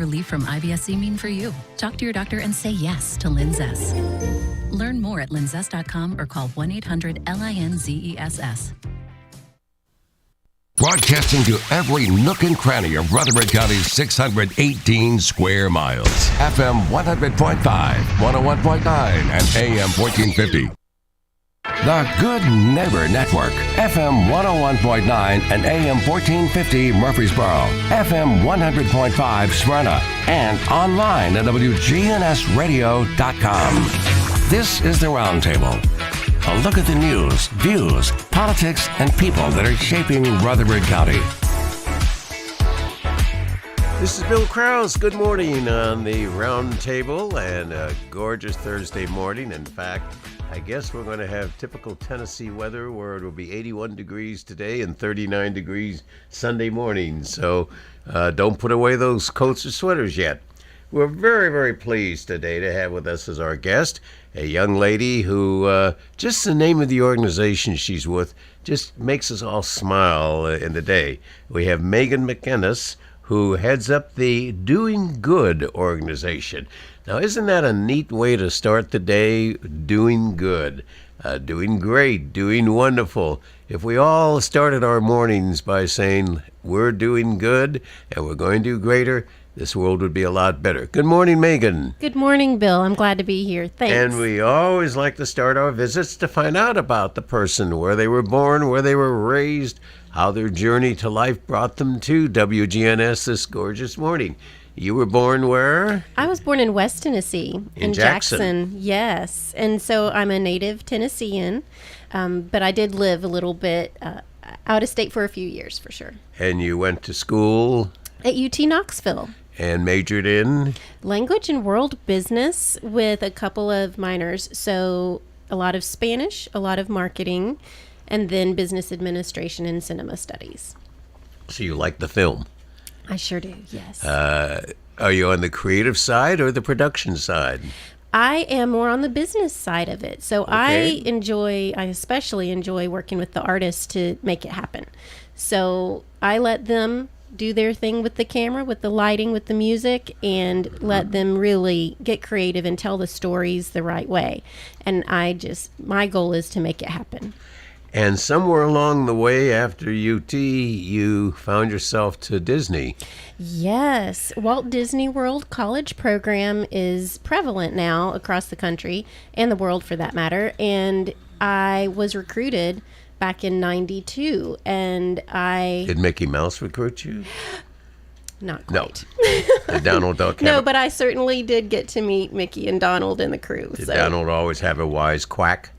relief from IBS-C mean for you? Talk to your doctor and say yes to Linzess. Learn more at linzess.com or call 1-800-LINZESS. Broadcasting to every nook and cranny of Rutherford County's 618 square miles. FM 100.5, 101.9, and AM 1450. The Good Neighbor Network. FM 101.9 and AM 1450 Murfreesboro. FM 100.5 Smyrna. And online at WGNSradio.com. This is the Roundtable. A look at the news, views, politics, and people that are shaping Rutherford County. This is Bill Krause. Good morning on the Roundtable, and a gorgeous Thursday morning. In fact, I guess we're going to have typical Tennessee weather where it will be 81 degrees today and 39 degrees Sunday morning. So don't put away those coats or sweaters yet. We're very, very pleased today to have with us as our guest a young lady who, just the name of the organization she's with, just makes us all smile in the day. We have Megan McInnes, who heads up the Doing Good organization. Now, isn't that a neat way to start the day? Doing good, doing great, doing wonderful. If we all started our mornings by saying we're doing good and we're going to do greater, this world would be a lot better. Good morning, Megan. Good morning, Bill. I'm glad to be here. Thanks. And we always like to start our visits to find out about the person, where they were born, where they were raised, how their journey to life brought them to WGNS this gorgeous morning. You were born where? I was born in West Tennessee. In Jackson. Yes. And so I'm a native Tennessean, but I did live a little bit out of state for a few years, for sure. And you went to school? At UT Knoxville. And majored in? Language and world business with a couple of minors. So a lot of Spanish, a lot of marketing, and then business administration and cinema studies. So you like the film? I sure do, yes. Are you on the creative side or the production side? I am more on the business side of it. So okay. I especially enjoy working with the artists to make it happen. So I let them do their thing with the camera, with the lighting, with the music, and let them really get creative and tell the stories the right way. And my goal is to make it happen. And somewhere along the way after UT, you found yourself to Disney. Yes. Walt Disney World College program is prevalent now across the country and the world for that matter. And I was recruited back in 92, and Did Mickey Mouse recruit you? Not quite. No. Did Donald Duck No, but I certainly did get to meet Mickey and Donald and the crew. Did Donald always have a wise quack?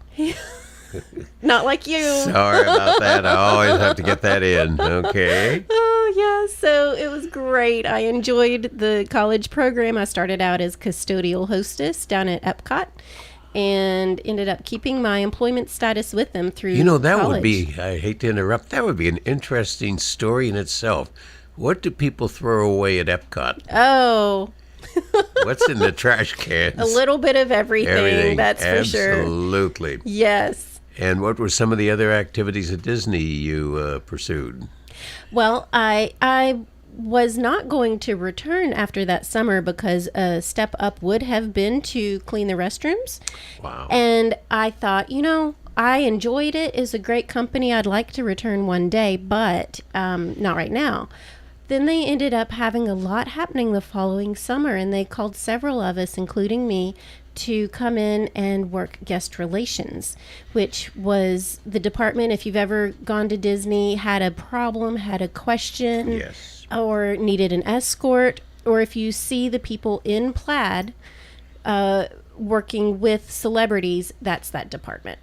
Not like you. Sorry about that. I always have to get that in. Okay. Oh, yeah. So it was great. I enjoyed the college program. I started out as custodial hostess down at Epcot, and ended up keeping my employment status with them through that college. Would be, I hate to interrupt, that would be an interesting story in itself. What do people throw away at Epcot? Oh. What's in the trash cans? A little bit of everything. That's for sure. Absolutely. Yes. And what were some of the other activities at Disney you pursued? Well, I was not going to return after that summer because a step up would have been to clean the restrooms. Wow. And I thought, I enjoyed it. It's a great company. I'd like to return one day, but not right now. Then they ended up having a lot happening the following summer, and they called several of us, including me, to come in and work guest relations, which was the department, if you've ever gone to Disney, had a problem, had a question, yes, or needed an escort, or if you see the people in plaid working with celebrities, that's that department.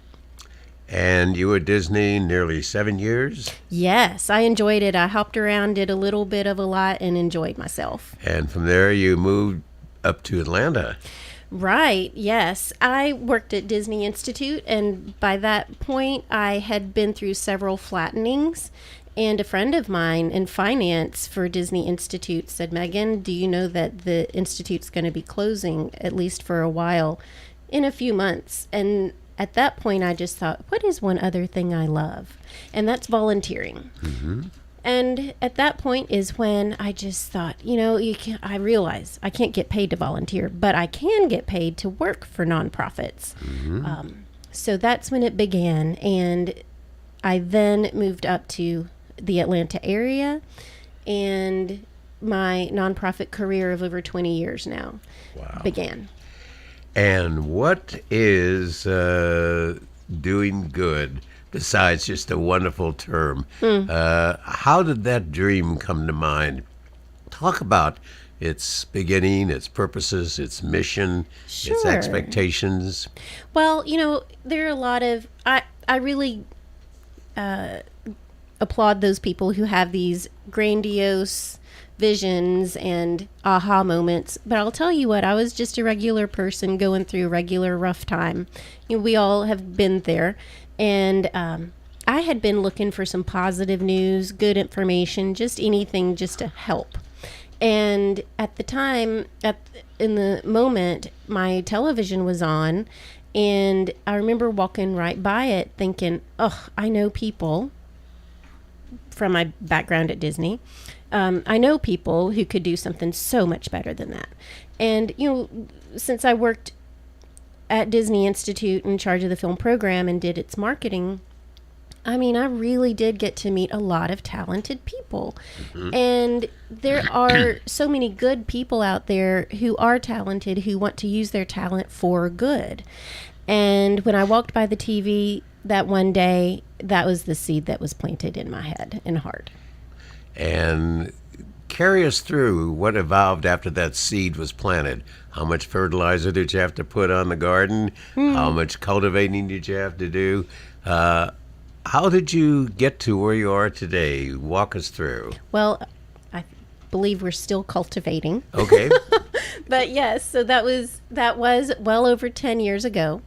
And you were at Disney nearly 7 years? Yes, I enjoyed it. I hopped around, did a little bit of a lot, and enjoyed myself. And from there you moved up to Atlanta. Right, yes. I worked at Disney Institute, and by that point I had been through several flattenings, and a friend of mine in finance for Disney Institute said, Megan, do you know that the Institute's going to be closing, at least for a while, in a few months? And at that point I just thought, what is one other thing I love? And that's volunteering. Mm-hmm. And at that point is when I just thought, I realize I can't get paid to volunteer, but I can get paid to work for nonprofits. So that's when it began. And I then moved up to the Atlanta area, and my nonprofit career of over 20 years now began. And what is doing good besides just a wonderful term? How did that dream come to mind? Talk about its beginning, its purposes, its mission, its expectations. Well, there are a lot of, I really applaud those people who have these grandiose visions and aha moments. But I'll tell you what, I was just a regular person going through a regular rough time. We all have been there. And I had been looking for some positive news, good information, just anything just to help. And at the time, in the moment, my television was on, and I remember walking right by it thinking, I know people from my background at Disney. I know people who could do something so much better than that. And, since I worked at Disney Institute in charge of the film program and did its marketing, I really did get to meet a lot of talented people. And there are so many good people out there who are talented, who want to use their talent for good. And when I walked by the TV that one day, that was the seed that was planted in my head and heart. And carry us through what evolved after that seed was planted. How much fertilizer did you have to put on the garden? How much cultivating did you have to do? How did you get to where you are today? Walk us through. Well, I believe we're still cultivating. Okay. But yes, so that was well over 10 years ago.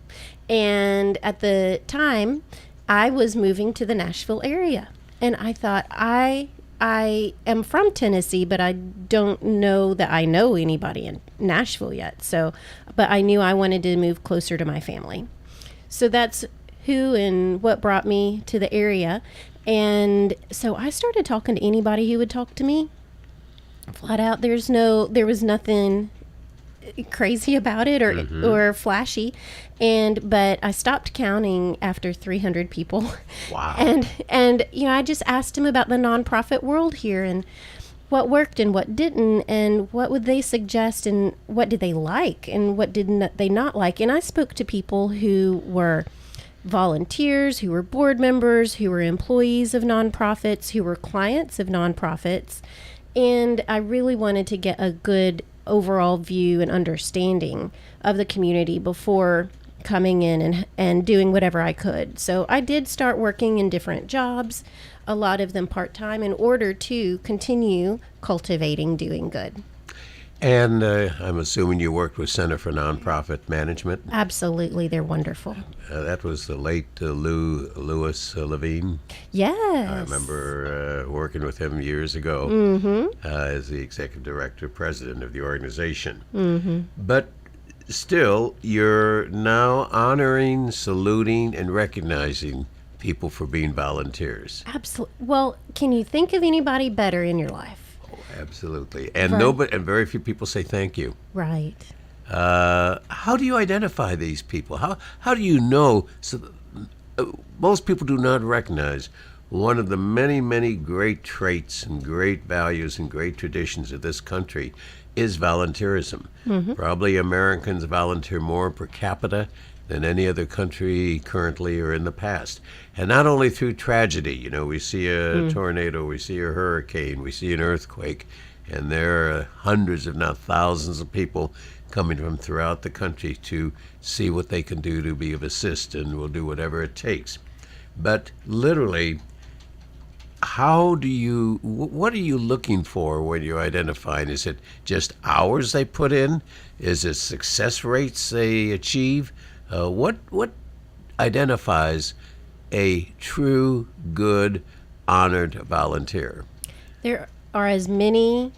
And at the time, I was moving to the Nashville area. And I thought, I am from Tennessee, but I don't know that I know anybody in Nashville yet. But I knew I wanted to move closer to my family. So that's who and what brought me to the area. And so I started talking to anybody who would talk to me. Flat out, there was nothing crazy about it or flashy. But I stopped counting after 300 people. Wow. And I just asked him about the nonprofit world here and what worked and what didn't, and what would they suggest, and what did they like and what did they not like. And I spoke to people who were volunteers, who were board members, who were employees of nonprofits, who were clients of nonprofits. And I really wanted to get a good overall view and understanding of the community before coming in and doing whatever I could. So I did start working in different jobs, a lot of them part-time, in order to continue cultivating doing good. And I'm assuming you worked with Center for Nonprofit Management. Absolutely, they're wonderful. That was the late Louis Levine. Yes. I remember working with him years ago as the executive director, president of the organization. But still, you're now honoring, saluting, and recognizing people for being volunteers. Absolutely. Well, can you think of anybody better in your life? Absolutely. And Right. and very few people say thank you. Right. How do you identify these people? How do you know? Most people do not recognize one of the many, many great traits and great values and great traditions of this country is volunteerism. Probably Americans volunteer more per capita than any other country currently or in the past. And not only through tragedy, we see a tornado, we see a hurricane, we see an earthquake, and there are hundreds, if not thousands of people coming from throughout the country to see what they can do to be of assist, and will do whatever it takes. But literally, what are you looking for when you're identifying? Is it just hours they put in? Is it success rates they achieve? What identifies a true, good, honored volunteer? There are as many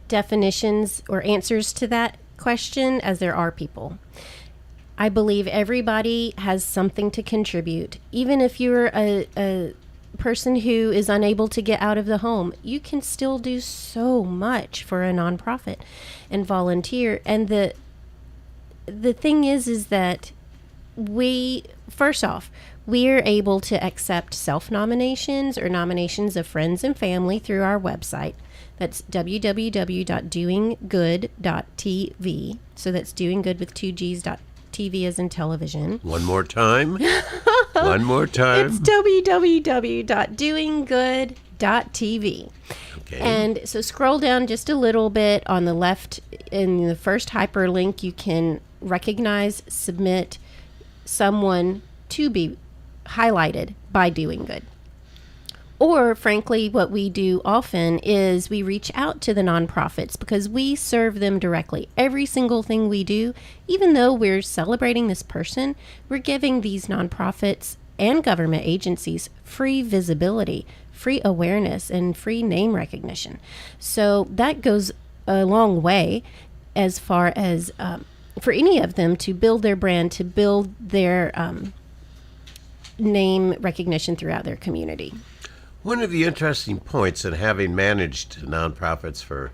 definitions or answers to that question as there are people. I believe everybody has something to contribute. Even if you're a person who is unable to get out of the home. You can still do so much for a nonprofit and volunteer. And the thing is that first off, we're able to accept self-nominations or nominations of friends and family through our website. That's www.doinggood.tv. So that's doing good with 2 G's. TV as in television. One more time. One more time. It's www.doinggood.tv. Okay. And so scroll down just a little bit on the left in the first hyperlink. You can recognize, submit someone to be highlighted by Doing Good. Or, frankly, what we do often is we reach out to the nonprofits because we serve them directly. Every single thing we do, even though we're celebrating this person, we're giving these nonprofits and government agencies free visibility, free awareness, and free name recognition. So that goes a long way as far as for any of them to build their brand, to build their name recognition throughout their community. One of the interesting points in having managed nonprofits for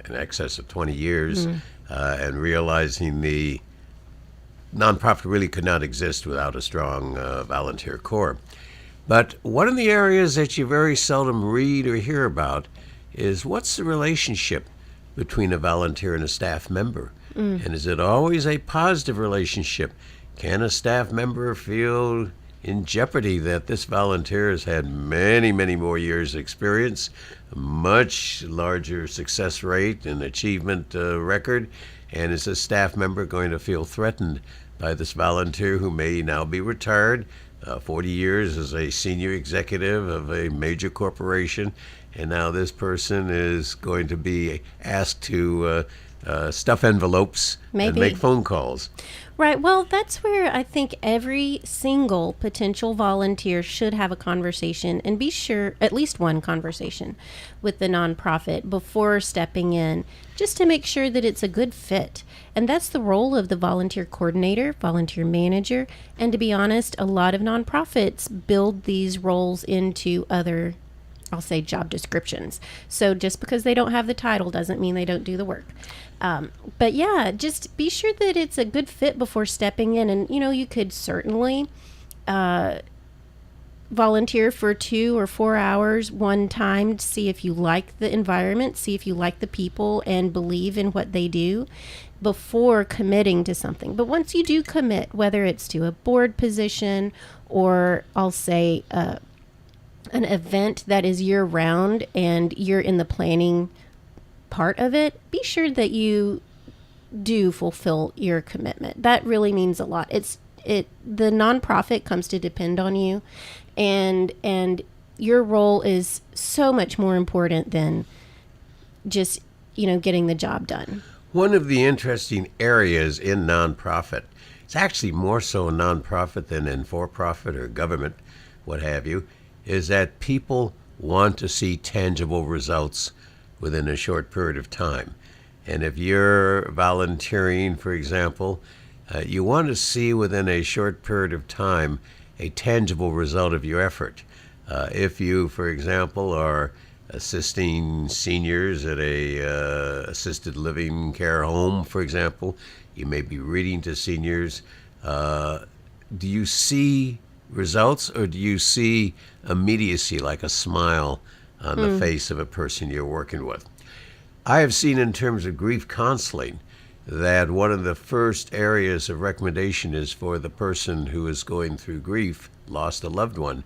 in excess of 20 years and realizing the nonprofit really could not exist without a strong volunteer corps. But one of the areas that you very seldom read or hear about is what's the relationship between a volunteer and a staff member? And is it always a positive relationship? Can a staff member feel in jeopardy that this volunteer has had many, many more years experience, a much larger success rate and achievement record, and is a staff member going to feel threatened by this volunteer who may now be retired, 40 years as a senior executive of a major corporation, and now this person is going to be asked to stuff envelopes and make phone calls. Right. Well, that's where I think every single potential volunteer should have a conversation and be sure, at least one conversation with the nonprofit before stepping in, just to make sure that it's a good fit. And that's the role of the volunteer coordinator, volunteer manager. And to be honest, a lot of nonprofits build these roles into other, I'll say, job descriptions. So just because they don't have the title doesn't mean they don't do the work. But yeah, just be sure that it's a good fit before stepping in. And, you could certainly volunteer for 2 or 4 hours one time to see if you like the environment, see if you like the people and believe in what they do before committing to something. But once you do commit, whether it's to a board position or I'll say an event that is year-round and you're in the planning part of it, be sure that you do fulfill your commitment. That really means a lot. The nonprofit comes to depend on you, and your role is so much more important than just getting the job done. One of the interesting areas in nonprofit, it's actually more so in nonprofit than in for-profit or government, what have you, is that people want to see tangible results within a short period of time. And if you're volunteering, for example, you want to see within a short period of time a tangible result of your effort. If you, for example, are assisting seniors at a assisted living care home, for example, you may be reading to seniors. Do you see results, or do you see immediacy, like a smile on the face of a person you're working with? I have seen in terms of grief counseling that one of the first areas of recommendation is for the person who is going through grief, lost a loved one,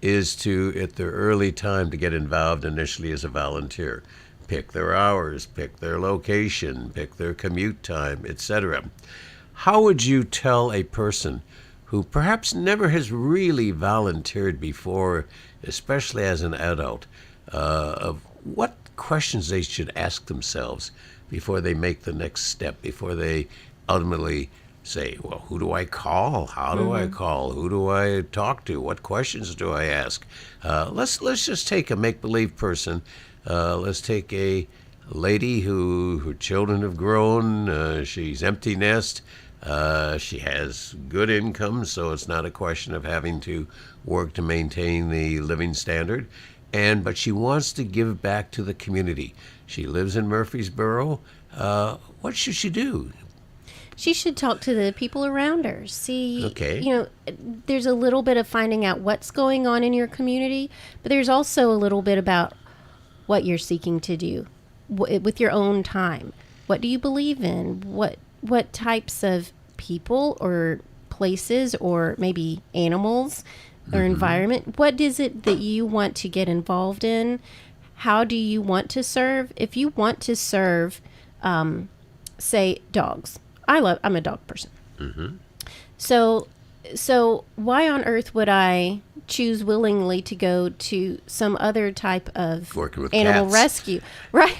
is to, at their early time, to get involved initially as a volunteer. Pick their hours, pick their location, pick their commute time, etc. How would you tell a person who perhaps never has really volunteered before, especially as an adult, of what questions they should ask themselves before they make the next step, before they ultimately say, well, who do I call? How do I call? Who do I talk to? What questions do I ask? Let's just take a make-believe person. Let's take a lady who her children have grown. She's empty nest. She has good income, so it's not a question of having to work to maintain the living standard. But she wants to give back to the community. She lives in Murfreesboro. What should she do? She should talk to the people around her. See, Okay. there's a little bit of finding out what's going on in your community, but there's also a little bit about what you're seeking to do with your own time. What do you believe in? What types of people or places or maybe animals or environment? What is it that you want to get involved in? How do you want to serve? If you want to serve, say, dogs. I'm a dog person. So why on earth would I choose willingly to go to some other type of Working with animal cats. rescue? Right.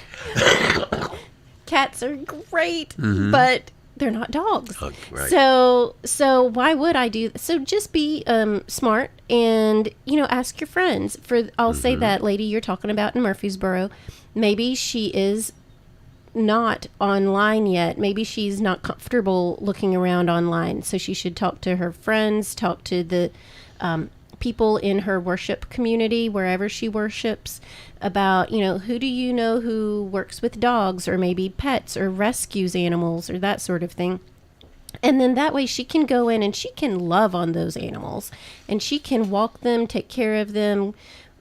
Cats are great, but they're not dogs. Oh, right. So why would I do? So just be smart and ask your friends. I'll say that lady you're talking about in Murfreesboro, maybe she is not online yet. Maybe she's not comfortable looking around online. So she should talk to her friends, talk to the people in her worship community, wherever she worships, about, who do you know who works with dogs or maybe pets or rescues animals or that sort of thing. And then that way she can go in and she can love on those animals and she can walk them, take care of them,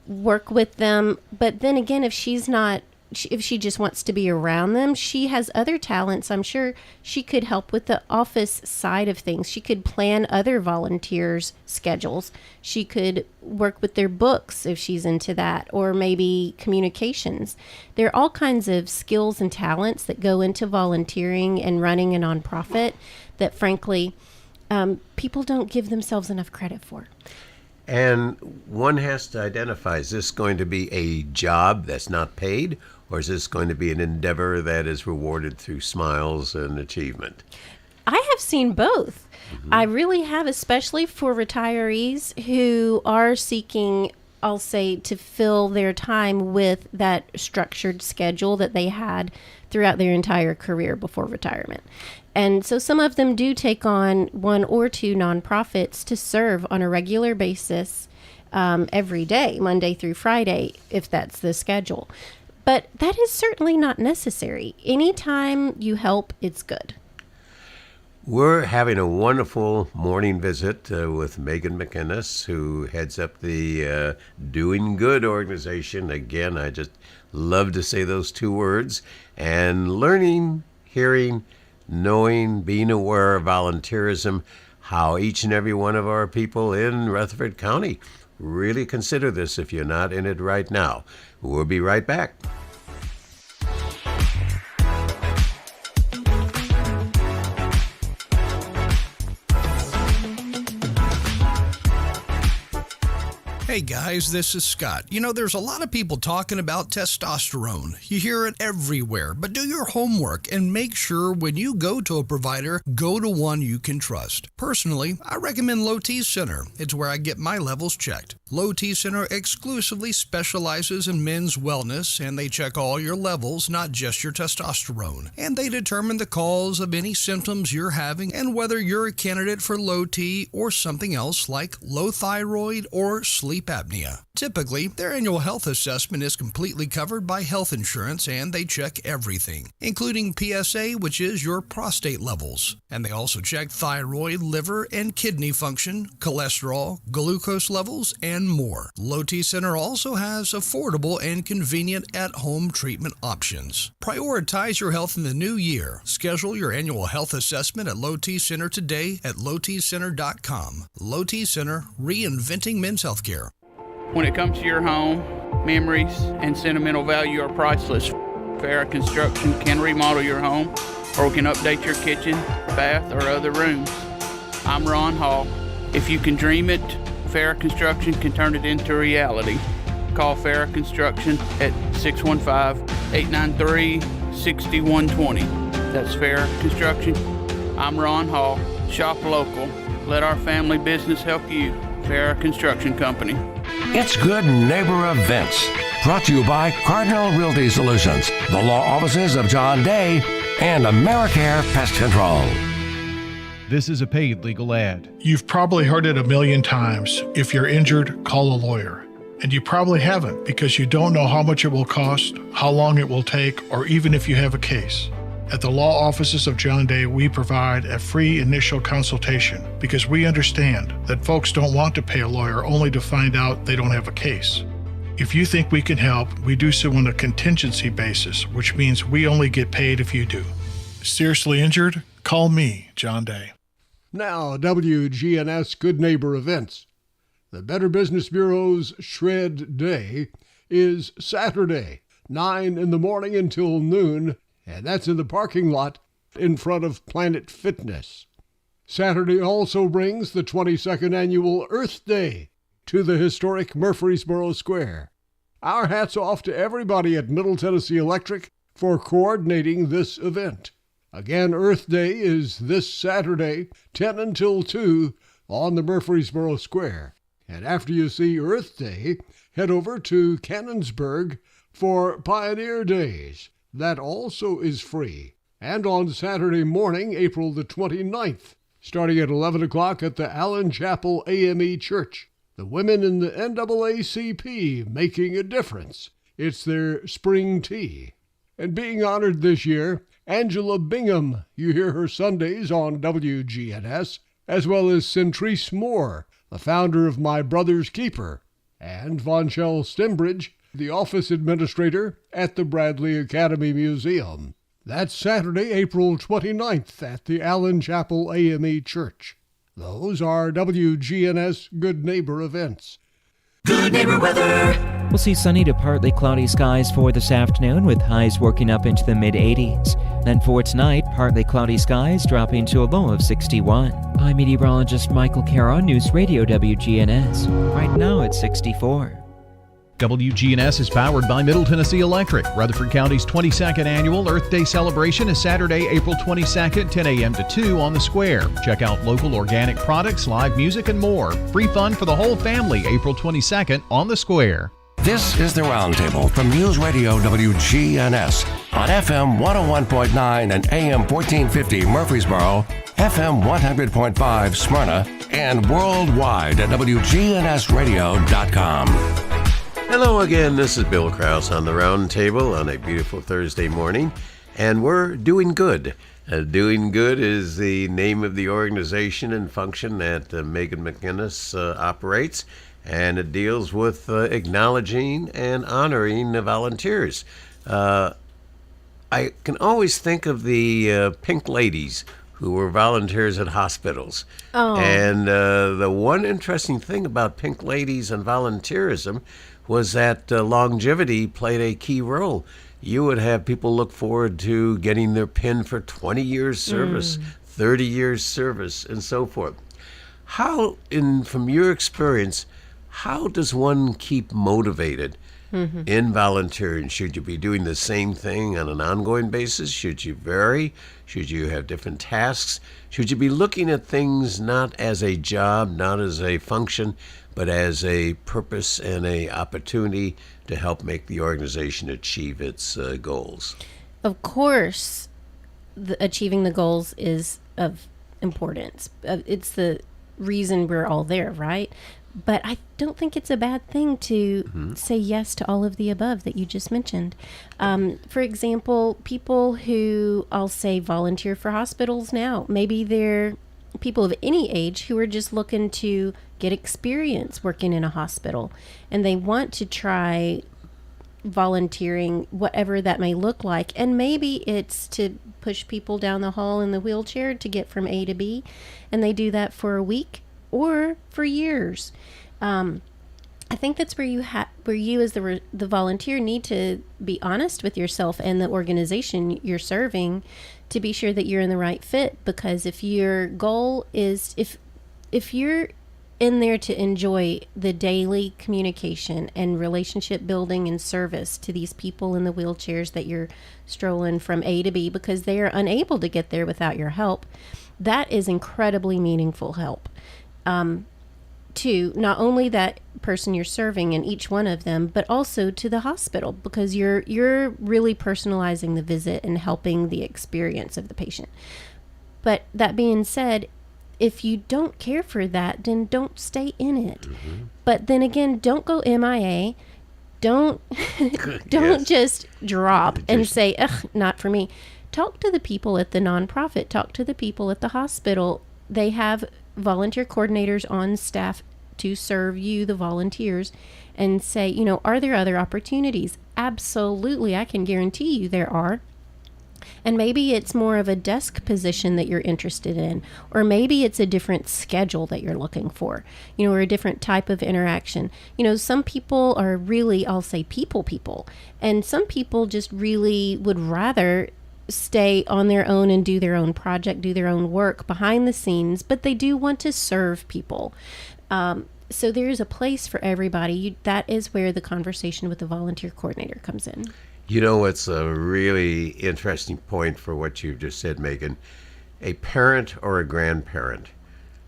work with them. But then again, if she just wants to be around them, she has other talents. I'm sure she could help with the office side of things. She could plan other volunteers' schedules. She could work with their books if she's into that, or maybe communications. There are all kinds of skills and talents that go into volunteering and running a nonprofit that, frankly, people don't give themselves enough credit for. And one has to identify, is this going to be a job that's not paid, or is this going to be an endeavor that is rewarded through smiles and achievement? I have seen both. I really have, especially for retirees who are seeking, I'll say, to fill their time with that structured schedule that they had throughout their entire career before retirement. And so some of them do take on one or two nonprofits to serve on a regular basis every day, Monday through Friday, if that's the schedule. But that is certainly not necessary. Anytime you help, it's good. We're having a wonderful morning visit with Megan McInnes, who heads up the Doing Good organization. Again, I just love to say those two words. And learning, hearing, knowing, being aware of volunteerism, how each and every one of our people in Rutherford County really consider this if you're not in it right now. We'll be right back. Hey guys, this is Scott. There's a lot of people talking about testosterone. You hear it everywhere, but do your homework and make sure when you go to a provider, go to one you can trust. Personally, I recommend Low T Center. It's where I get my levels checked. Low T Center exclusively specializes in men's wellness, and they check all your levels, not just your testosterone. And they determine the cause of any symptoms you're having and whether you're a candidate for low T or something else like low thyroid or sleep apnea. Typically, their annual health assessment is completely covered by health insurance, and they check everything, including PSA, which is your prostate levels. And they also check thyroid, liver, and kidney function, cholesterol, glucose levels, and more. Low T Center also has affordable and convenient at-home treatment options. Prioritize your health in the new year. Schedule your annual health assessment at Low T Center today at lowtcenter.com. Low T Center, reinventing men's healthcare. When it comes to your home, memories and sentimental value are priceless. Farrah Construction can remodel your home or can update your kitchen, bath, or other rooms. I'm Ron Hall. If you can dream it, Farrah Construction can turn it into reality. Call Farrah Construction at 615-893-6120. That's Farrah Construction. I'm Ron Hall. Shop local. Let our family business help you. Farrah Construction Company. It's Good Neighbor Events, brought to you by Cardinal Realty Solutions, the law offices of John Day, and AmeriCare Pest Control. This is a paid legal ad. You've probably heard it a million times. If you're injured, call a lawyer. And you probably haven't because you don't know how much it will cost, how long it will take, or even if you have a case. At the law offices of John Day, we provide a free initial consultation because we understand that folks don't want to pay a lawyer only to find out they don't have a case. If you think we can help, we do so on a contingency basis, which means we only get paid if you do. Seriously injured? Call me, John Day. Now, WGNS Good Neighbor Events. The Better Business Bureau's Shred Day is Saturday, 9 in the morning until noon, and that's in the parking lot in front of Planet Fitness. Saturday also brings the 22nd Annual Earth Day to the historic Murfreesboro Square. Our hats off to everybody at Middle Tennessee Electric for coordinating this event. Again, Earth Day is this Saturday, 10 until 2, on the Murfreesboro Square. And after you see Earth Day, head over to Cannonsburg for Pioneer Days. That also is free. And on Saturday morning, April the 29th, starting at 11 o'clock at the Allen Chapel AME Church, the women in the NAACP making a difference. It's their spring tea. And being honored this year, Angela Bingham. You hear her Sundays on WGNS, as well as Centrice Moore, the founder of My Brother's Keeper, and Vonchell Stembridge, the office administrator at the Bradley Academy Museum. That's Saturday, April 29th at the Allen Chapel AME Church. Those are WGNS Good Neighbor events. Good Neighbor weather. We'll see sunny to partly cloudy skies for this afternoon with highs working up into the mid-80s. Then for tonight, partly cloudy skies dropping to a low of 61. I'm meteorologist Michael Cara, News Radio WGNS. Right now it's 64. WGNS is powered by Middle Tennessee Electric. Rutherford County's 22nd Annual Earth Day celebration is Saturday, April 22nd, 10 a.m. to 2 on the square. Check out local organic products, live music, and more. Free fun for the whole family, April 22nd on the square. This is the Roundtable from News Radio WGNS on FM 101.9 and AM 1450 Murfreesboro, FM 100.5 Smyrna, and worldwide at WGNSradio.com. Hello again, this is Bill Krause on the Roundtable on a beautiful Thursday morning, and we're doing good. Doing Good is the name of the organization and function that Megan McInnes operates, and it deals with acknowledging and honoring the volunteers. I can always think of the Pink Ladies who were volunteers at hospitals. Oh. And the one interesting thing about Pink Ladies and volunteerism was that longevity played a key role. You would have people look forward to getting their pin for 20 years service, 30 years service, and so forth. How, from your experience, how does one keep motivated in volunteering? Should you be doing the same thing on an ongoing basis? Should you vary? Should you have different tasks? Should you be looking at things not as a job, not as a function, but as a purpose and a opportunity to help make the organization achieve its goals? Of course, achieving the goals is of importance. It's the reason we're all there, right? But I don't think it's a bad thing to say yes to all of the above that you just mentioned. For example, people who, I'll say, volunteer for hospitals now, maybe they're people of any age who are just looking to get experience working in a hospital, and they want to try volunteering, whatever that may look like. And maybe it's to push people down the hall in the wheelchair to get from A to B, and they do that for a week or for years. I think that's where you as the volunteer need to be honest with yourself and the organization you're serving to be sure that you're in the right fit. Because if your goal is, if you're in there to enjoy the daily communication and relationship building and service to these people in the wheelchairs that you're strolling from A to B because they are unable to get there without your help, that is incredibly meaningful help. To not only that person you're serving and each one of them, but also to the hospital, because you're really personalizing the visit and helping the experience of the patient. But that being said, if you don't care for that, then don't stay in it. But then again, don't go MIA. Don't Yes. just drop and say, ugh, not for me. Talk to the people at the nonprofit. Talk to the people at the hospital. They have volunteer coordinators on staff to serve you, the volunteers, and say, you know, are there other opportunities? Absolutely. I can guarantee you there are. And maybe it's more of a desk position that you're interested in, or maybe it's a different schedule that you're looking for, you know, or a different type of interaction. You know, some people are really, I'll say people, and some people just really would rather stay on their own and do their own project, do their own work behind the scenes, but they do want to serve people. So there's a place for everybody. That is where the conversation with the volunteer coordinator comes in. You know, it's a really interesting point for what you've just said, Megan. A parent or a grandparent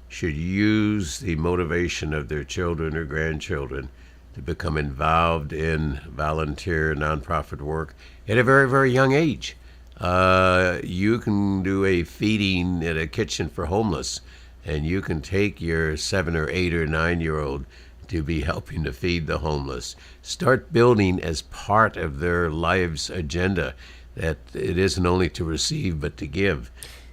should use the motivation of their children or grandchildren to become involved in volunteer nonprofit work at a very, very young age. You can do a feeding at a kitchen for homeless, and you can take your 7 or 8 or 9-year-old to be helping to feed the homeless. Start building as part of their lives' agenda that it isn't only to receive but to give,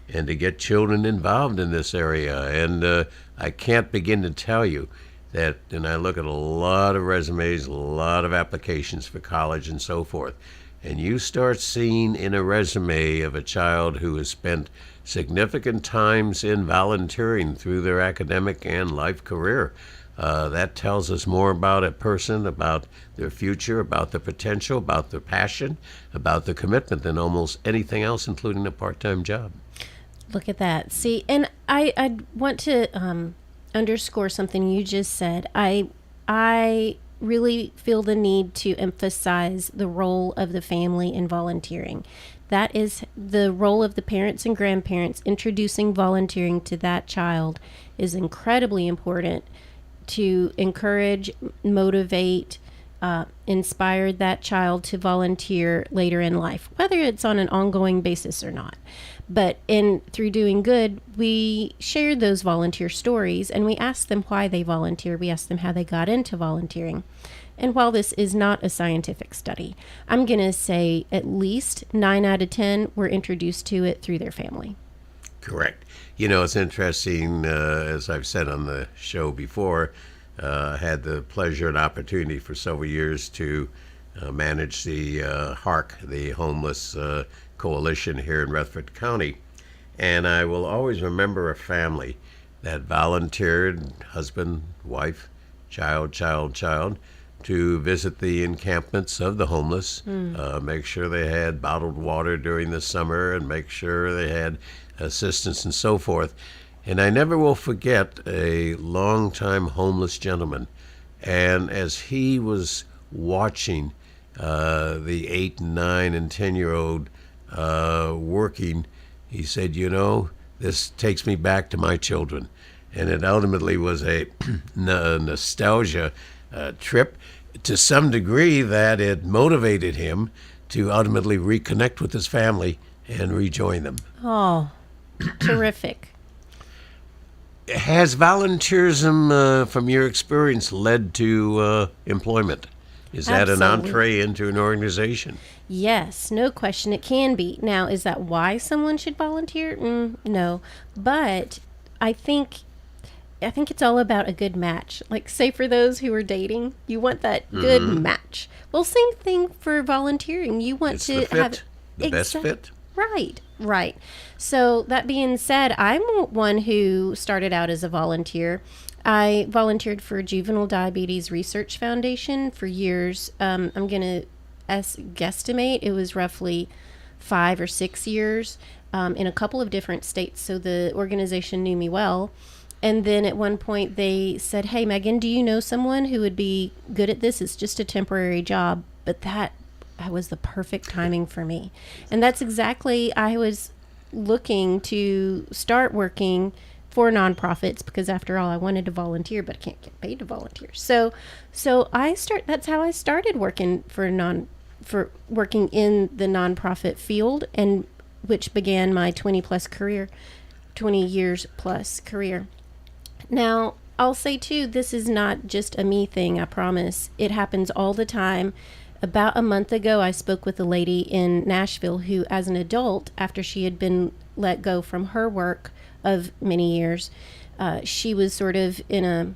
and to get children involved in this area. And I can't begin to tell you that, and I look at a lot of resumes, a lot of applications for college and so forth, and you start seeing in a resume of a child who has spent significant times in volunteering through their academic and life career. That tells us more about a person, about their future, about the potential, about their passion, about the commitment than almost anything else, including a part-time job. Look at that. See, and I want to underscore something you just said. I really feel the need to emphasize the role of the family in volunteering. That is the role of the parents and grandparents. Introducing volunteering to that child is incredibly important to encourage, motivate, inspire that child to volunteer later in life, whether it's on an ongoing basis or not. But through doing good, we share those volunteer stories, and we ask them why they volunteer. We ask them how they got into volunteering. And while this is not a scientific study, I'm going to say at least 9 out of 10 were introduced to it through their family. Correct. You know, it's interesting, as I've said on the show before, I had the pleasure and opportunity for several years to manage the HARC, the Homeless Coalition here in Rutherford County. And I will always remember a family that volunteered, husband, wife, child, to visit the encampments of the homeless, make sure they had bottled water during the summer, and make sure they had assistance and so forth. And I never will forget a longtime homeless gentleman. And as he was watching the 8, 9, and 10-year-old working, he said, you know, this takes me back to my children. And it ultimately was a nostalgia trip to some degree that it motivated him to ultimately reconnect with his family and rejoin them. Oh, terrific. Has volunteerism, from your experience, led to employment? Is that an entree into an organization? Yes, no question. It can be. Now, is that why someone should volunteer? No. But I think it's all about a good match. Like, say for those who are dating, you want that good match. Well, same thing for volunteering. You want It's to the fit, have the best fit. Right. So that being said, I'm one who started out as a volunteer. I volunteered for Juvenile Diabetes Research Foundation for years. I'm going to guesstimate it was roughly 5 or 6 years in a couple of different states. So the organization knew me well. And then at one point they said, hey, Megan, do you know someone who would be good at this? It's just a temporary job. But that was the perfect timing for me. And that's exactly, I was looking to start working for nonprofits because after all, I wanted to volunteer, but I can't get paid to volunteer. So that's how I started working for working in the nonprofit field, and which began my 20 plus career. 20 years plus career. Now, I'll say too, this is not just a me thing, I promise. It happens all the time. About a month ago, I spoke with a lady in Nashville who, as an adult, after she had been let go from her work of many years, she was sort of in a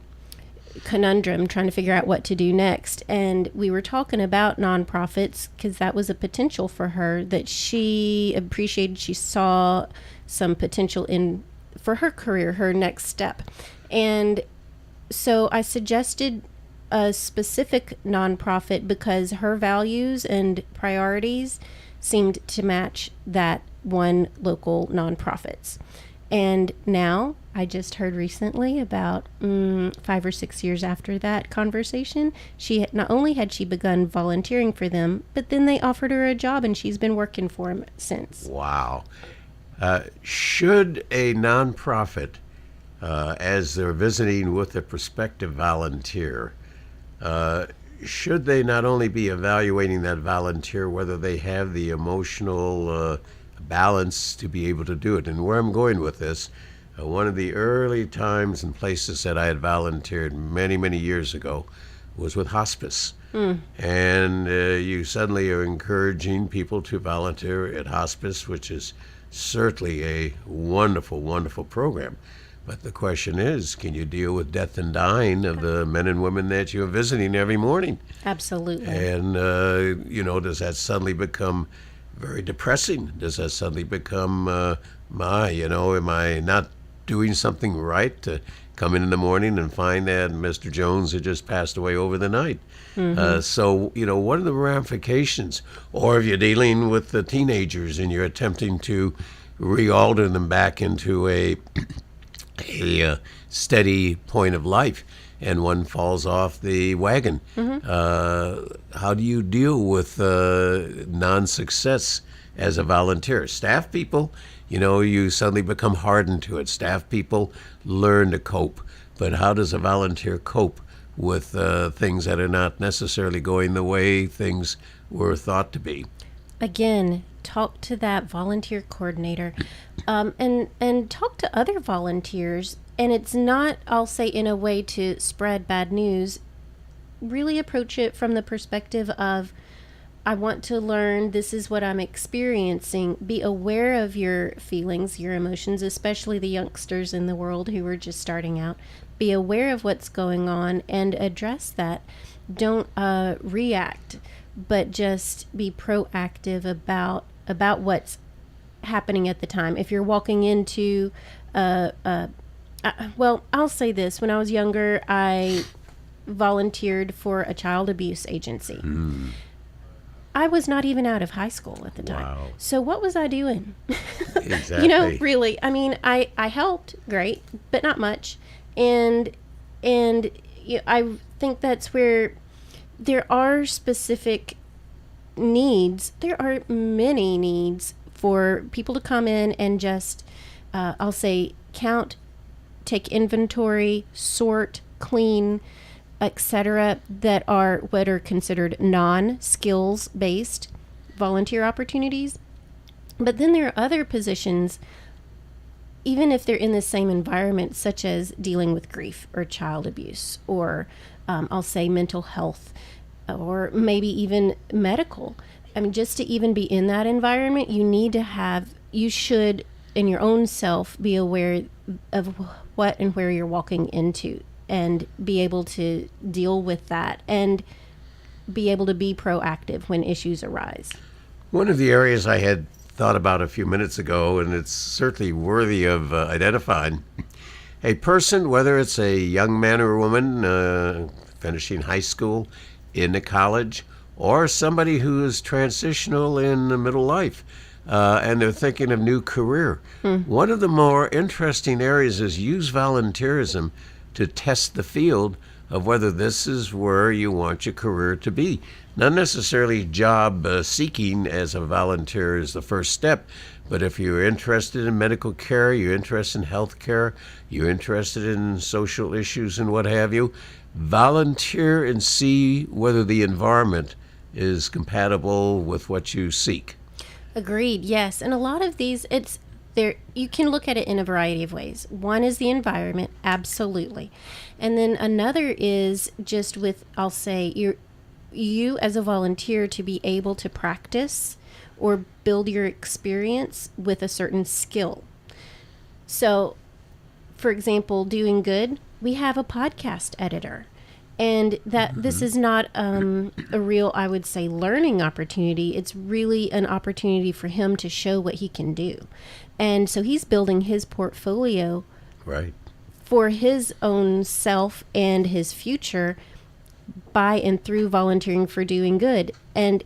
conundrum trying to figure out what to do next. And we were talking about nonprofits because that was a potential for her that she appreciated. She saw some potential in for her career, her next step. And so I suggested a specific nonprofit because her values and priorities seemed to match that one local nonprofit's. And now I just heard recently, about 5 or 6 years after that conversation, not only had she begun volunteering for them, but then they offered her a job and she's been working for them since. Wow. Should a nonprofit, as they're visiting with a prospective volunteer, should they not only be evaluating that volunteer, whether they have the emotional balance to be able to do it? And where I'm going with this, one of the early times and places that I had volunteered many, many years ago was with hospice. And you suddenly are encouraging people to volunteer at hospice, which is certainly a wonderful, wonderful program. But the question is, can you deal with death and dying of the men and women that you're visiting every morning? Absolutely. And, does that suddenly become very depressing? Does that suddenly become, am I not doing something right to come in the morning and find that Mr. Jones had just passed away over the night? So, what are the ramifications? Or if you're dealing with the teenagers and you're attempting to re-alter them back into a steady point of life, and one falls off the wagon. How do you deal with non-success as a volunteer? Staff people, you suddenly become hardened to it. Staff people learn to cope. But how does a volunteer cope with things that are not necessarily going the way things were thought to be? Again, talk to that volunteer coordinator, and talk to other volunteers. And it's not, I'll say, in a way to spread bad news. Really approach it from the perspective of, I want to learn, this is what I'm experiencing. Be aware of your feelings, your emotions, especially the youngsters in the world who are just starting out. Be aware of what's going on and address that. Don't react, but just be proactive about what's happening at the time. If you're walking into well, I'll say this. When I was younger, I volunteered for a child abuse agency. I was not even out of high school at the time. Wow. So what was I doing? Exactly. Really. I mean, I helped, great, but not much. And I think that's where there are specific needs. There are many needs for people to come in and just, I'll say, count, take inventory, sort, clean, etc., that are what are considered non-skills based volunteer opportunities. But then there are other positions, even if they're in the same environment, such as dealing with grief or child abuse, or I'll say mental health, or maybe even medical. I mean, just to even be in that environment, you should in your own self be aware of what and where you're walking into, and be able to deal with that and be able to be proactive when issues arise. One of the areas I had thought about a few minutes ago, and it's certainly worthy of identifying, a person, whether it's a young man or a woman finishing high school, into college, or somebody who is transitional in the middle life, and they're thinking of new career. One of the more interesting areas is use volunteerism to test the field of whether this is where you want your career to be. Not necessarily job seeking as a volunteer is the first step, but if you're interested in medical care, you're interested in health care, you're interested in social issues and what have you, volunteer and see whether the environment is compatible with what you seek. Agreed, yes. And a lot of these, it's you can look at it in a variety of ways. One is the environment, absolutely. And then another is just with, I'll say, you as a volunteer to be able to practice or build your experience with a certain skill. So, for example, Doing Good, we have a podcast editor. And that this is not a real, I would say, learning opportunity. It's really an opportunity for him to show what he can do. And so he's building his portfolio right for his own self and his future by and through volunteering for Doing Good. And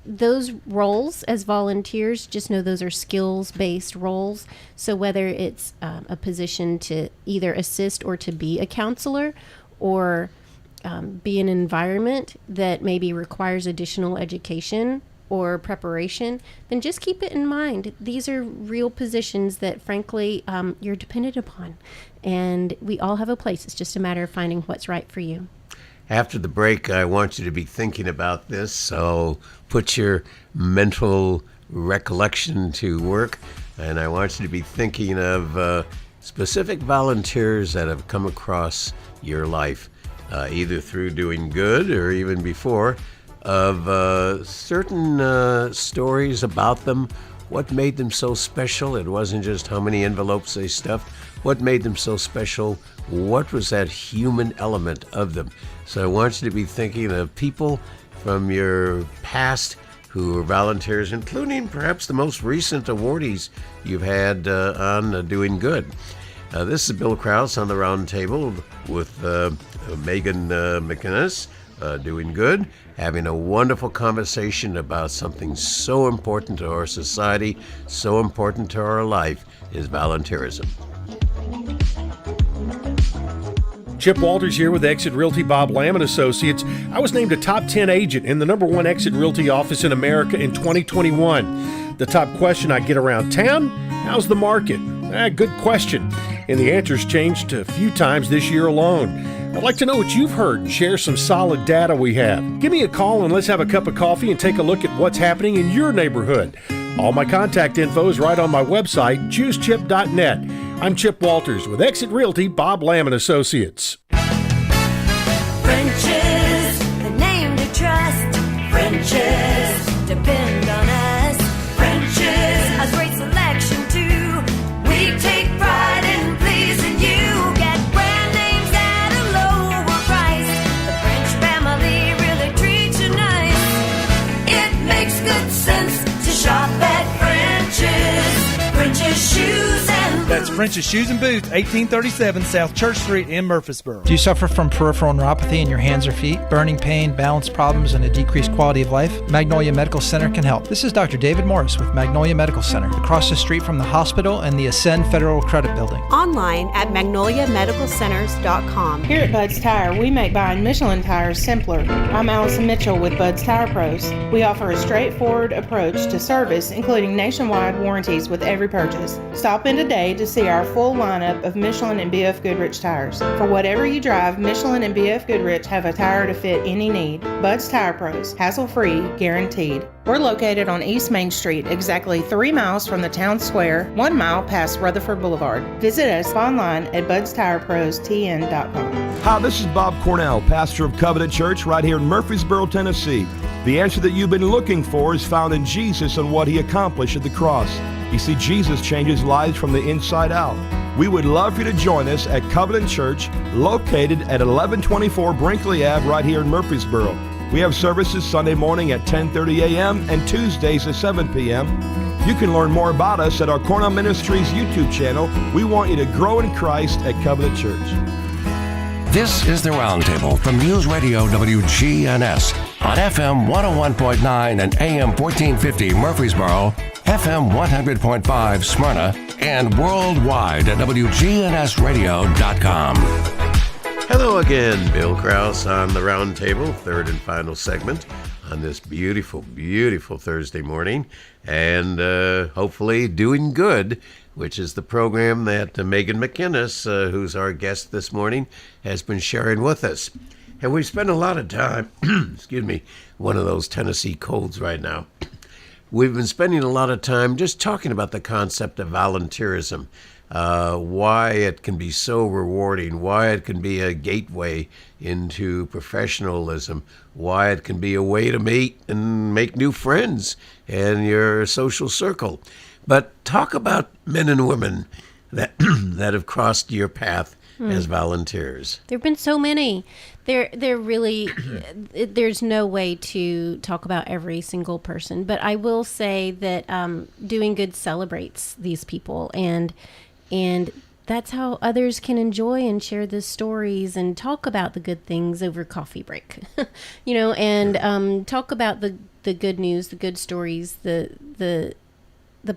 those roles as volunteers, just know those are skills-based roles. So whether it's a position to either assist or to be a counselor or be in an environment that maybe requires additional education or preparation, then just keep it in mind. These are real positions that, frankly, you're dependent upon. And we all have a place. It's just a matter of finding what's right for you. After the break, I want you to be thinking about this, so put your mental recollection to work, and I want you to be thinking of specific volunteers that have come across your life, either through Doing Good or even before, of certain stories about them, what made them so special. It wasn't just how many envelopes they stuffed. What made them so special? What was that human element of them? So I want you to be thinking of people from your past who are volunteers, including perhaps the most recent awardees you've had on Doing Good. This is Bill Krause on the Roundtable with Megan McInnes, Doing Good, having a wonderful conversation about something so important to our society, so important to our life, is volunteerism. Chip Walters here with Exit Realty Bob Lamb & Associates. I was named a top 10 agent in the #1 Exit Realty office in America in 2021. The top question I get around town, how's the market? Good question. And the answer's changed a few times this year alone. I'd like to know what you've heard and share some solid data we have. Give me a call and let's have a cup of coffee and take a look at what's happening in your neighborhood. All my contact info is right on my website, choosechip.net. I'm Chip Walters with Exit Realty Bob Lamb & Associates. French's, the name to trust. French's, depend on us. French's, a great selection too. We take pride in pleasing you. Get brand names at a lower price. The French family really treats you nice. It makes good sense to shop at French's. French's Shoes and Boots. That's French's Shoes and Boots, 1837 South Church Street in Murfreesboro. Do you suffer from peripheral neuropathy in your hands or feet, burning pain, balance problems, and a decreased quality of life? Magnolia Medical Center can help. This is Dr. David Morris with Magnolia Medical Center, across the street from the hospital and the Ascend Federal Credit Building. Online at magnoliamedicalcenters.com. Here at Bud's Tire, we make buying Michelin tires simpler. I'm Allison Mitchell with Bud's Tire Pros. We offer a straightforward approach to service, including nationwide warranties with every purchase. Stop in today to see our full lineup of Michelin and BF Goodrich tires. For whatever you drive, Michelin and BF Goodrich have a tire to fit any need. Bud's Tire Pros, hassle-free, guaranteed. We're located on East Main Street, exactly 3 miles from the town square, 1 mile past Rutherford Boulevard. Visit us online at budstireprostn.com. Hi, this is Bob Cornell, pastor of Covenant Church right here in Murfreesboro, Tennessee. The answer that you've been looking for is found in Jesus and what he accomplished at the cross. You see, Jesus changes lives from the inside out. We would love for you to join us at Covenant Church, located at 1124 Brinkley Ave right here in Murfreesboro. We have services Sunday morning at 10:30 a.m. and Tuesdays at 7 p.m. You can learn more about us at our Cornell Ministries YouTube channel. We want you to grow in Christ at Covenant Church. This is the Roundtable from News Radio WGNS on FM 101.9 and AM 1450 Murfreesboro, FM 100.5 Smyrna, and worldwide at WGNSradio.com. Hello again, Bill Krause on the Roundtable, third and final segment on this beautiful, beautiful Thursday morning, and hopefully Doing Good, which is the program that Megan McInnes, who's our guest this morning, has been sharing with us. And we've spent a lot of time, excuse me, one of those Tennessee colds right now, we've been spending a lot of time just talking about the concept of volunteerism, why it can be so rewarding, why it can be a gateway into professionalism, why it can be a way to meet and make new friends in your social circle. But talk about men and women that that have crossed your path as volunteers. There have been so many. There really, there's no way to talk about every single person. But I will say that doing good celebrates these people, and that's how others can enjoy and share the stories and talk about the good things over coffee break, and talk about the good news, the good stories, the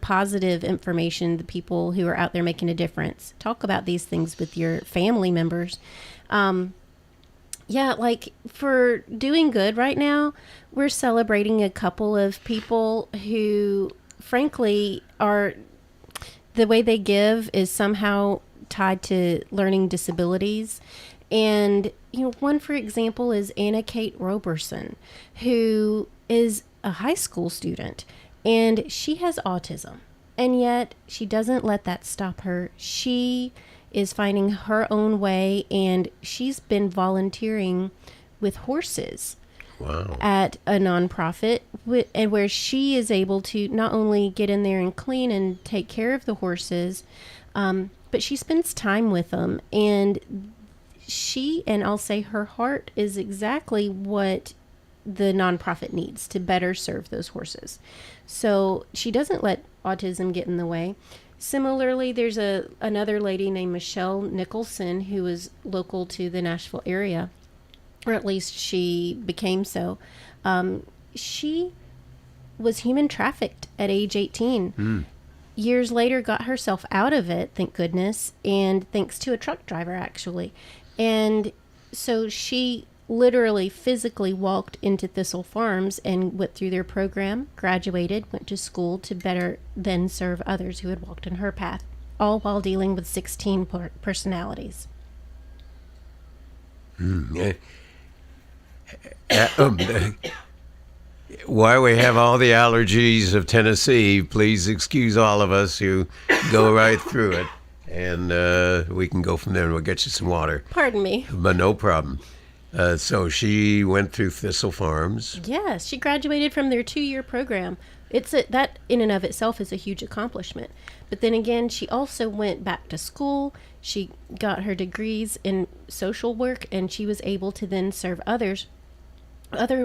positive information, the people who are out there making a difference. Talk about these things with your family members. Like for doing good right now, we're celebrating a couple of people who, frankly, the way they give is somehow tied to learning disabilities. And, one, for example, is Anna Kate Roberson, who is a high school student. And she has autism, and yet she doesn't let that stop her. She is finding her own way, and she's been volunteering with horses at a nonprofit, and where she is able to not only get in there and clean and take care of the horses, but she spends time with them. And I'll say her heart is exactly what the nonprofit needs to better serve those horses. So she doesn't let autism get in the way. Similarly, there's another lady named Michelle Nicholson who is local to the Nashville area, or at least she became so. She was human trafficked at age 18. Years later, got herself out of it, thank goodness, and thanks to a truck driver, actually. And so she literally physically walked into Thistle Farms and went through their program, graduated, went to school to better then serve others who had walked in her path, all while dealing with 16 personalities. Why we have all the allergies of Tennessee, please excuse all of us who go right through it, and we can go from there and we'll get you some water. Pardon me. But no problem. So she went through Thistle Farms. Yes, she graduated from their 2-year program. That in and of itself is a huge accomplishment. But then again, she also went back to school. She got her degrees in social work, and she was able to then serve other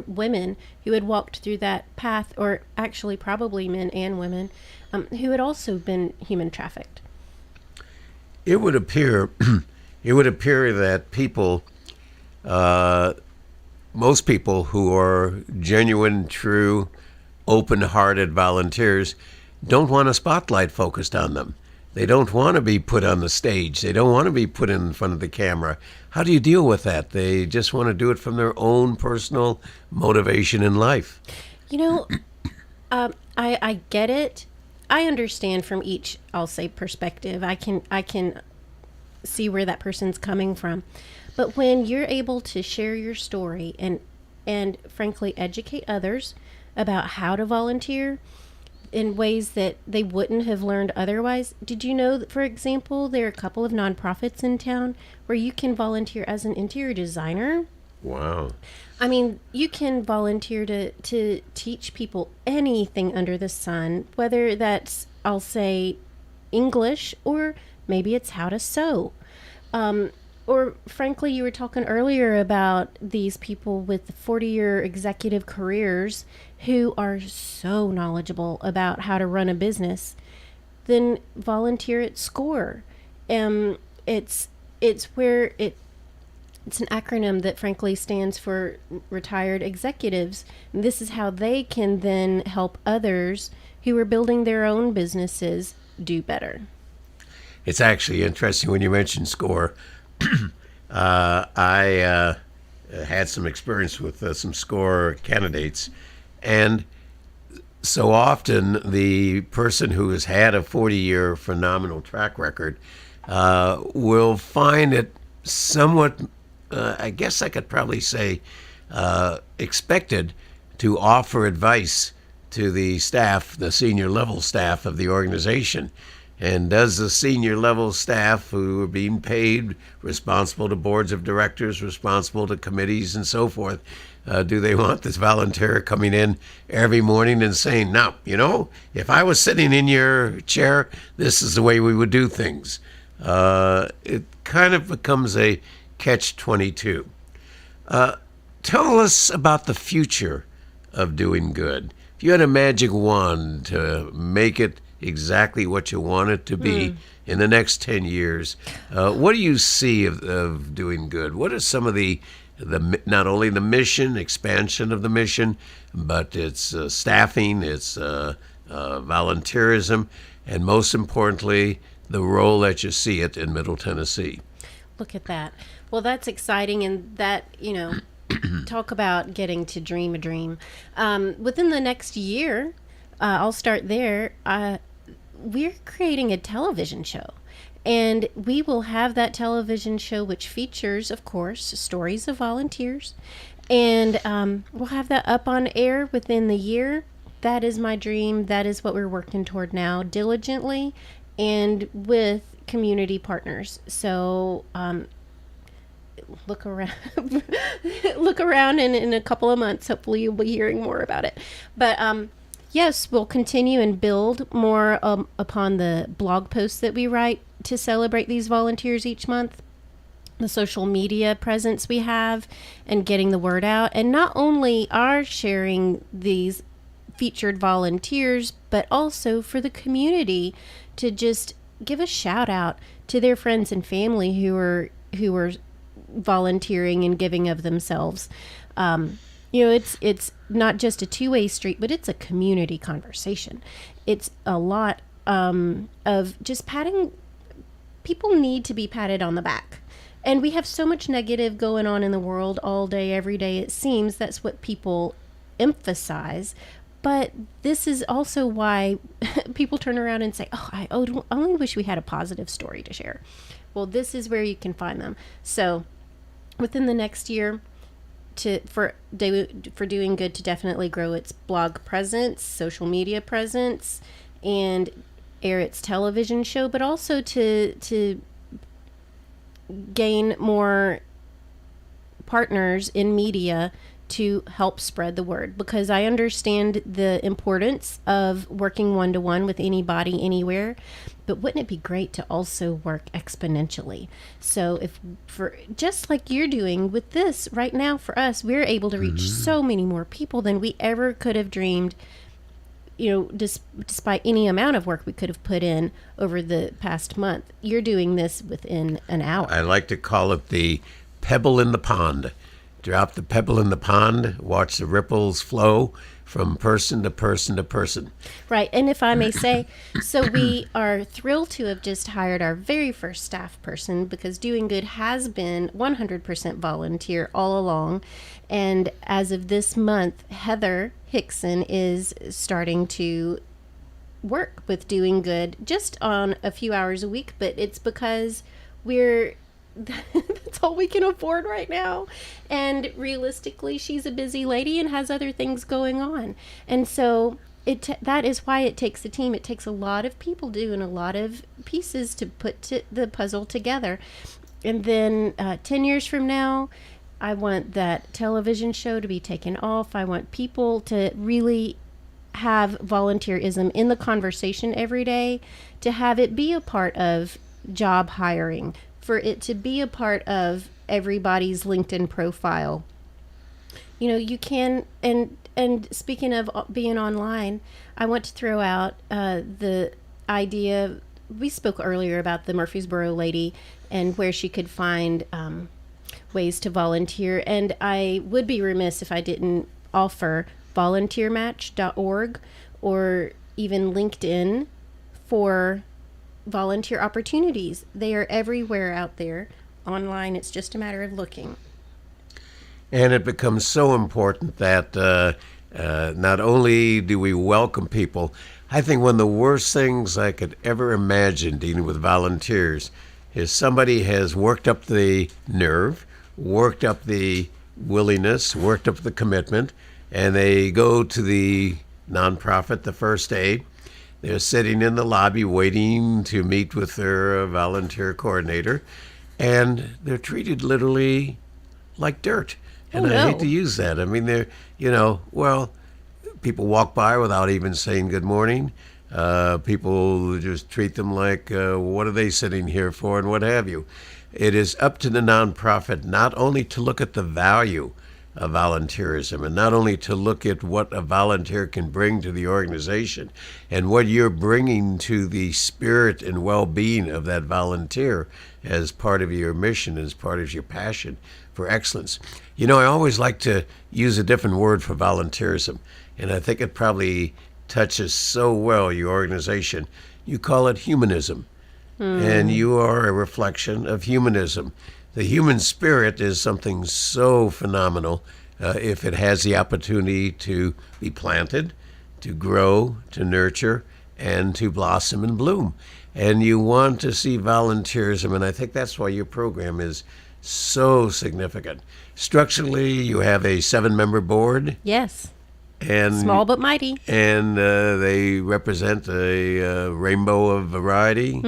women who had walked through that path, or actually probably men and women, who had also been human trafficked. It would appear that people, most people who are genuine, true, open-hearted volunteers don't want a spotlight focused on them. They don't want to be put on the stage. They don't want to be put in front of the camera. How do you deal with that? They just want to do it from their own personal motivation in life. I get it. I understand from each, I'll say, perspective. I can see where that person's coming from. But when you're able to share your story and frankly educate others about how to volunteer in ways that they wouldn't have learned otherwise. Did you know that, for example, there are a couple of nonprofits in town where you can volunteer as an interior designer? Wow. I mean, you can volunteer to teach people anything under the sun, whether that's, I'll say, English, or maybe it's how to sew. Or frankly, you were talking earlier about these people with 40-year executive careers who are so knowledgeable about how to run a business. Then volunteer at SCORE. It's an acronym that frankly stands for Retired Executives. And this is how they can then help others who are building their own businesses do better. It's actually interesting when you mention SCORE. I had some experience with some SCORE candidates, and so often the person who has had a 40-year phenomenal track record will find it somewhat, I guess I could probably say, expected to offer advice to the staff, the senior level staff of the organization. And does the senior level staff who are being paid, responsible to boards of directors, responsible to committees and so forth, do they want this volunteer coming in every morning and saying, now, if I was sitting in your chair, this is the way we would do things? It kind of becomes a catch-22. Tell us about the future of doing good. If you had a magic wand to make it exactly what you want it to be in the next 10 years, what do you see of doing good? What are some of the not only the mission, expansion of the mission, but its staffing, its volunteerism, and most importantly, the role that you see it in Middle Tennessee? Look at that. Well, that's exciting, and that, talk about getting to dream a dream. Within the next year, I'll start there, we're creating a television show. And we will have that television show, which features, of course, stories of volunteers. And we'll have that up on air within the year. That is my dream. That is what we're working toward now, diligently and with community partners. So look around, and in a couple of months, hopefully you'll be hearing more about it. But yes, we'll continue and build more upon the blog posts that we write to celebrate these volunteers each month, the social media presence we have, and getting the word out. And not only are sharing these featured volunteers, but also for the community to just give a shout out to their friends and family who are volunteering and giving of themselves. It's not just a two-way street, but it's a community conversation. It's a lot of just patting. People need to be patted on the back. And we have so much negative going on in the world all day, every day. It seems that's what people emphasize. But this is also why people turn around and say, I only wish we had a positive story to share. Well, this is where you can find them. So within the next year, for doing good, to definitely grow its blog presence, social media presence, and air its television show, but also to gain more partners in media to help spread the word, because I understand the importance of working one-to-one with anybody, anywhere, but wouldn't it be great to also work exponentially? So just like you're doing with this right now, for us, we're able to reach so many more people than we ever could have dreamed, despite any amount of work we could have put in over the past month. You're doing this within an hour. I like to call it the pebble in the pond. Drop the pebble in the pond, watch the ripples flow from person to person to person. Right. And if I may say, so we are thrilled to have just hired our very first staff person, because Doing Good has been 100% volunteer all along. And as of this month, Heather Hickson is starting to work with Doing Good just on a few hours a week, but it's because that's all we can afford right now. And realistically, she's a busy lady and has other things going on. And so that is why it takes a team. It takes a lot of people doing a lot of pieces to put the puzzle together. And then 10 years from now, I want that television show to be taken off. I want people to really have volunteerism in the conversation every day, to have it be a part of job hiring, for it to be a part of everybody's LinkedIn profile. You can, and speaking of being online, I want to throw out the idea. We spoke earlier about the Murfreesboro lady and where she could find ways to volunteer. And I would be remiss if I didn't offer volunteermatch.org or even LinkedIn for volunteer opportunities. They are everywhere out there online. It's just a matter of looking. And it becomes so important that not only do we welcome people, I think one of the worst things I could ever imagine dealing with volunteers is somebody has worked up the nerve, worked up the willingness, worked up the commitment, and they go to the nonprofit the first day. They're sitting in the lobby waiting to meet with their volunteer coordinator, and they're treated literally like dirt. And I hate to use that. I mean, they're, people walk by without even saying good morning. People just treat them like, what are they sitting here for, and what have you. It is up to the nonprofit not only to look at the value of volunteerism and not only to look at what a volunteer can bring to the organization and what you're bringing to the spirit and well-being of that volunteer as part of your mission, as part of your passion for excellence. I always like to use a different word for volunteerism, and I think it probably touches so well your organization. You call it humanism, and you are a reflection of humanism. The human spirit is something so phenomenal if it has the opportunity to be planted, to grow, to nurture, and to blossom and bloom. And you want to see volunteerism, and I think that's why your program is so significant. Structurally, you have a 7-member board. Yes. And small but mighty. And they represent a rainbow of variety.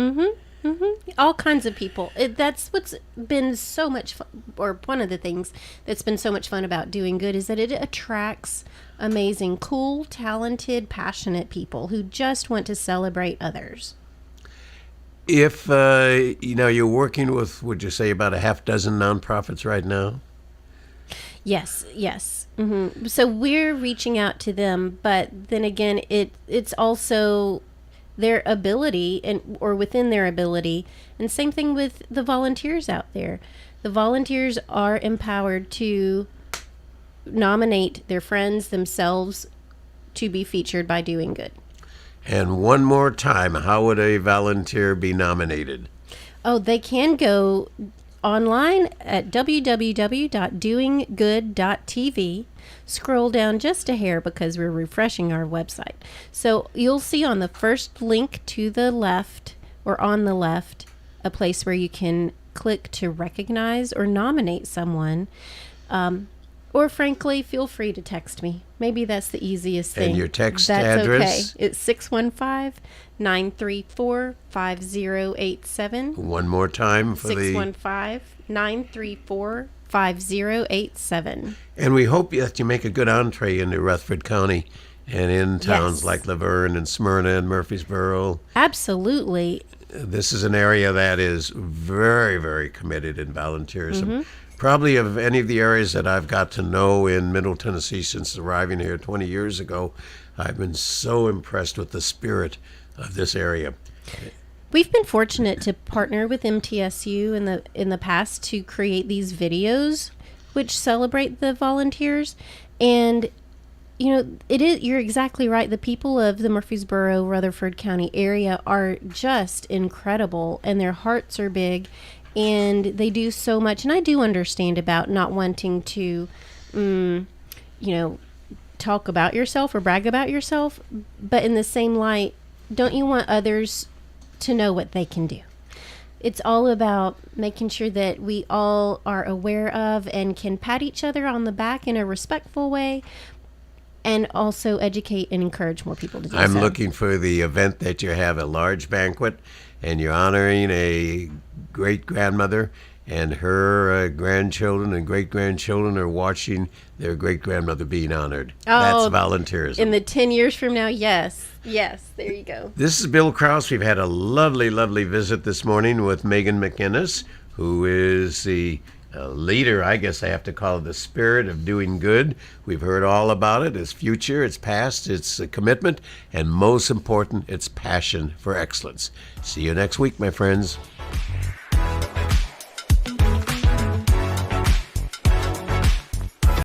All kinds of people. That's what's been so much fun, or one of the things that's been so much fun about Doing Good is that it attracts amazing, cool, talented, passionate people who just want to celebrate others. If, you're working with, would you say, about a half dozen nonprofits right now? Yes. So we're reaching out to them, but then again, it's also their ability or within their ability. And same thing with the volunteers out there. The volunteers are empowered to nominate their friends, themselves, to be featured by Doing Good. And one more time, how would a volunteer be nominated? Oh, they can go online at www.doinggood.tv. Scroll down just a hair because we're refreshing our website. So you'll see on the first link to the left or on the left a place where you can click to recognize or nominate someone. Or frankly, feel free to text me. Maybe that's the easiest thing. And your text that's address? Okay. It's 615-934-5087. One more time for 615-934-5087. And we hope that you make a good entree into Rutherford County and in towns like Laverne and Smyrna and Murfreesboro. Absolutely. This is an area that is very, very committed in volunteerism. Probably of any of the areas that I've got to know in Middle Tennessee since arriving here 20 years ago, I've been so impressed with the spirit of this area. We've been fortunate to partner with MTSU in the past to create these videos which celebrate the volunteers. And you're exactly right. The people of the Murfreesboro, Rutherford County area are just incredible, and their hearts are big. And they do so much. And I do understand about not wanting to, talk about yourself or brag about yourself. But in the same light, don't you want others to know what they can do? It's all about making sure that we all are aware of and can pat each other on the back in a respectful way, and also educate and encourage more people to do so. I'm looking for the event that you have a large banquet and you're honoring a great-grandmother, and her grandchildren and great-grandchildren are watching their great-grandmother being honored. That's volunteerism. In the 10 years from now, yes, there you go. This is Bill Krause. We've had a lovely, lovely visit this morning with Megan McInnes, who is the leader, I guess I have to call it, the spirit of Doing Good. We've heard all about it, its future, its past, its commitment, and most important, its passion for excellence. See you next week, my friends.